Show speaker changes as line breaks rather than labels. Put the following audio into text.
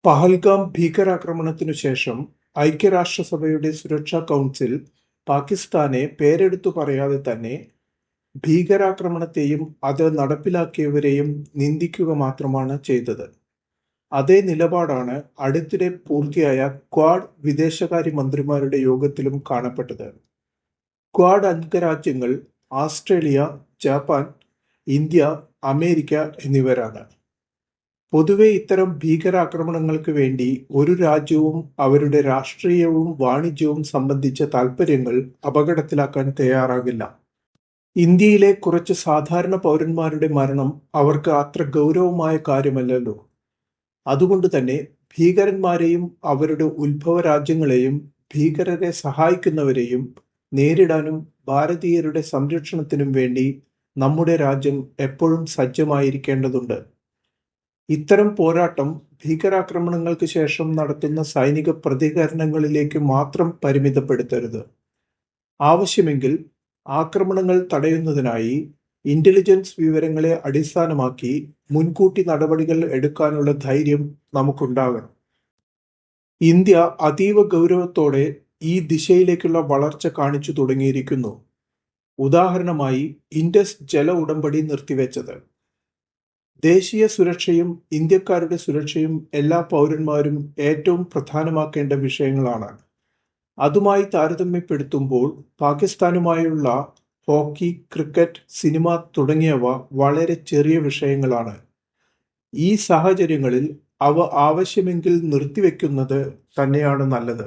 പഹൽഗാം ഭീകരാക്രമണത്തിനു ശേഷം ഐക്യരാഷ്ട്രസഭയുടെ സുരക്ഷാ കൗൺസിൽ പാകിസ്ഥാനെ പേരെടുത്തു പറയാതെ തന്നെ ഭീകരാക്രമണത്തെയും അത് നടപ്പിലാക്കിയവരെയും നിന്ദിക്കുക മാത്രമാണ് ചെയ്തത്. അതേ നിലപാടാണ് അടുത്തിടെ പൂർത്തിയായ ക്വാഡ് വിദേശകാര്യ മന്ത്രിമാരുടെ യോഗത്തിലും കാണപ്പെട്ടത്. ക്വാഡ് അംഗരാജ്യങ്ങൾ ആസ്ട്രേലിയ, ജപ്പാൻ, ഇന്ത്യ, അമേരിക്ക എന്നിവരാണ്. പൊതുവെ ഇത്തരം ഭീകരാക്രമണങ്ങൾക്ക് വേണ്ടി ഒരു രാജ്യവും അവരുടെ രാഷ്ട്രീയവും വാണിജ്യവും സംബന്ധിച്ച താൽപ്പര്യങ്ങൾ അപകടത്തിലാക്കാൻ തയ്യാറാകില്ല. ഇന്ത്യയിലെ കുറച്ച് സാധാരണ പൗരന്മാരുടെ മരണം അവർക്ക് അത്ര ഗൗരവമായ കാര്യമല്ലല്ലോ. അതുകൊണ്ട് തന്നെ ഭീകരന്മാരെയും അവരുടെ ഉത്ഭവ രാജ്യങ്ങളെയും ഭീകരരെ സഹായിക്കുന്നവരെയും നേരിടാനും ഭാരതീയരുടെ സംരക്ഷണത്തിനും വേണ്ടി നമ്മുടെ രാജ്യം എപ്പോഴും സജ്ജമായിരിക്കേണ്ടതുണ്ട്. ഇത്തരം പോരാട്ടം ഭീകരാക്രമണങ്ങൾക്ക് ശേഷം നടത്തുന്ന സൈനിക പ്രതികരണങ്ങളിലേക്ക് മാത്രം പരിമിതപ്പെടുത്തരുത്. ആവശ്യമെങ്കിൽ ആക്രമണങ്ങൾ തടയുന്നതിനായി ഇന്റലിജൻസ് വിവരങ്ങളെ അടിസ്ഥാനമാക്കി മുൻകൂട്ടി നടപടികൾ എടുക്കാനുള്ള ധൈര്യം നമുക്കുണ്ടാകണം. ഇന്ത്യ അതീവ ഗൗരവത്തോടെ ഈ ദിശയിലേക്കുള്ള വളർച്ച കാണിച്ചു തുടങ്ങിയിരിക്കുന്നു. ഉദാഹരണമായി ഇൻഡസ് ജല ഉടമ്പടി നിർത്തിവെച്ചത്. ദേശീയ സുരക്ഷയും ഇന്ത്യക്കാരുടെ സുരക്ഷയും എല്ലാ പൗരന്മാരും ഏറ്റവും പ്രധാനമാക്കേണ്ട വിഷയങ്ങളാണ്. അതുമായി താരതമ്യപ്പെടുത്തുമ്പോൾ പാകിസ്ഥാനുമായുള്ള ഹോക്കി, ക്രിക്കറ്റ്, സിനിമ തുടങ്ങിയവ വളരെ ചെറിയ വിഷയങ്ങളാണ്. ഈ സാഹചര്യങ്ങളിൽ അവ ആവശ്യമെങ്കിൽ നിർത്തിവെക്കുന്നത് തന്നെയാണ് നല്ലത്.